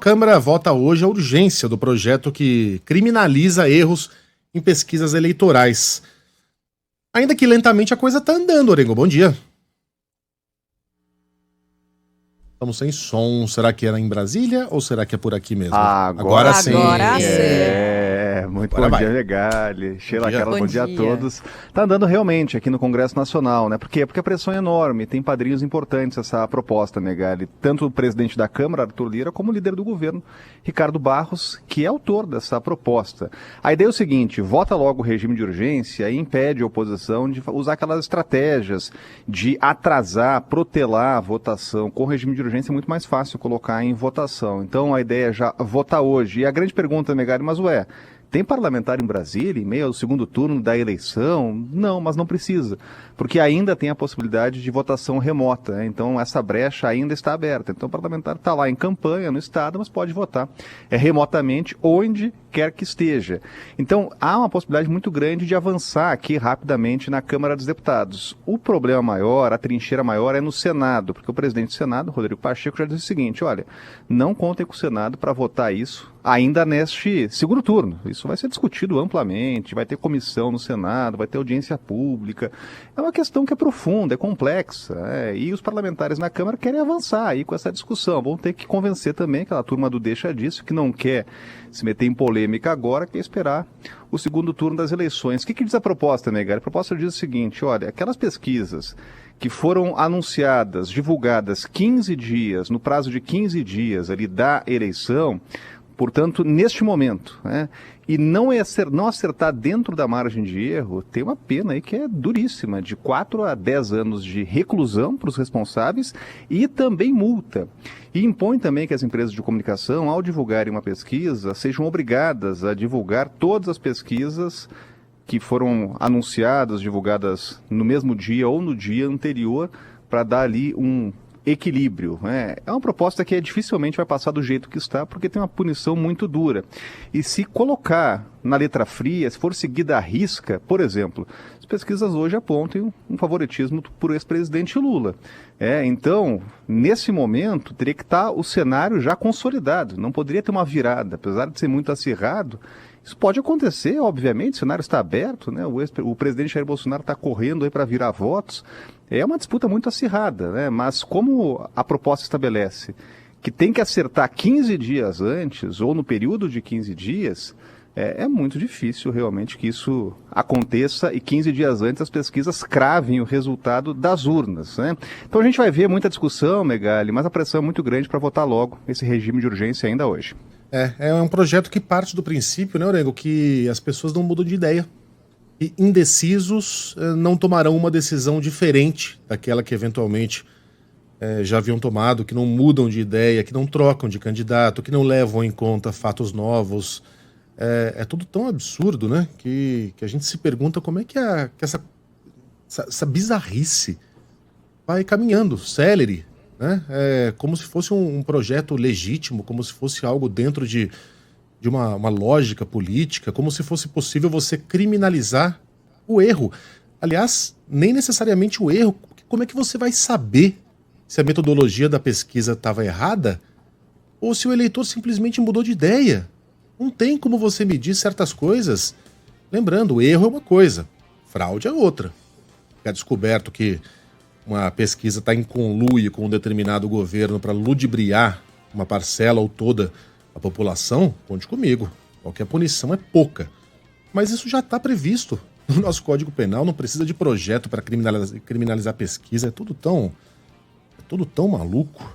Câmara vota hoje a urgência do projeto que criminaliza erros em pesquisas eleitorais. Ainda que lentamente a coisa tá andando, Orengo. Bom dia. Estamos sem som. Será que era em Brasília ou será que é por aqui mesmo? Agora sim. Agora sim. Muito Agora bom vai. dia, Megali. Sheila, Carla, bom dia a dia. todos. Tá andando realmente aqui no Congresso Nacional, né? Por quê? Porque a pressão é enorme, tem padrinhos importantes essa proposta, Megali. Tanto o presidente da Câmara, Arthur Lira, como o líder do governo, Ricardo Barros, que é autor dessa proposta. A ideia é o seguinte: vota logo o regime de urgência e impede a oposição de usar aquelas estratégias de atrasar, protelar a votação. Com o regime de urgência é muito mais fácil colocar em votação. Então a ideia é já votar hoje. E a grande pergunta, Megali, mas tem parlamentar em Brasília, em meio ao segundo turno da eleição? Não, mas não precisa, porque ainda tem a possibilidade de votação remota, né? Então essa brecha ainda está aberta. Então o parlamentar está lá em campanha no estado, mas pode votar remotamente onde quer que esteja. Então há uma possibilidade muito grande de avançar aqui rapidamente na Câmara dos Deputados. O problema maior, a trincheira maior é no Senado, porque o presidente do Senado, Rodrigo Pacheco, já disse o seguinte: olha, não contem com o Senado para votar isso ainda neste segundo turno. Isso vai ser discutido amplamente, vai ter comissão no Senado, vai ter audiência pública. É uma questão que é profunda, é complexa, e os parlamentares na Câmara querem avançar aí com essa discussão. Vão ter que convencer também aquela turma do deixa disso, que não quer se meter em polêmica agora, quer esperar o segundo turno das eleições. O que diz a proposta, Megali? A proposta diz o seguinte: olha, aquelas pesquisas que foram anunciadas, divulgadas 15 dias, no prazo de 15 dias ali da eleição, portanto, neste momento, e não acertar dentro da margem de erro, tem uma pena aí que é duríssima, de 4 a 10 anos de reclusão para os responsáveis e também multa. E impõe também que as empresas de comunicação, ao divulgarem uma pesquisa, sejam obrigadas a divulgar todas as pesquisas que foram anunciadas, divulgadas no mesmo dia ou no dia anterior, para dar ali um equilíbrio. É uma proposta que dificilmente vai passar do jeito que está, porque tem uma punição muito dura. E se colocar na letra fria, se for seguida à risca, por exemplo, as pesquisas hoje apontam um favoritismo por ex-presidente Lula. Então, nesse momento, teria que estar o cenário já consolidado, não poderia ter uma virada, apesar de ser muito acirrado. Isso pode acontecer, obviamente, o cenário está aberto, né? O presidente Jair Bolsonaro está correndo aí para virar votos. É uma disputa muito acirrada, né? Mas como a proposta estabelece que tem que acertar 15 dias antes, ou no período de 15 dias, é muito difícil realmente que isso aconteça e 15 dias antes as pesquisas cravem o resultado das urnas, né? Então a gente vai ver muita discussão, Megali, mas a pressão é muito grande para votar logo esse regime de urgência ainda hoje. É um projeto que parte do princípio, né, Orengo, que as pessoas não mudam de ideia. E indecisos não tomarão uma decisão diferente daquela que eventualmente já haviam tomado, que não mudam de ideia, que não trocam de candidato, que não levam em conta fatos novos. É tudo tão absurdo, né, que a gente se pergunta como é que essa bizarrice vai caminhando, célere, né? Como se fosse um projeto legítimo, como se fosse algo dentro de uma lógica política, como se fosse possível você criminalizar o erro. Aliás, nem necessariamente o erro. Como é que você vai saber se a metodologia da pesquisa estava errada ou se o eleitor simplesmente mudou de ideia? Não tem como você medir certas coisas. Lembrando, o erro é uma coisa, fraude é outra. É descoberto que uma pesquisa está em conluio com um determinado governo para ludibriar uma parcela ou toda a população, conte comigo, qualquer punição é pouca. Mas isso já está previsto no nosso Código Penal, não precisa de projeto para criminalizar pesquisa, é tudo tão maluco.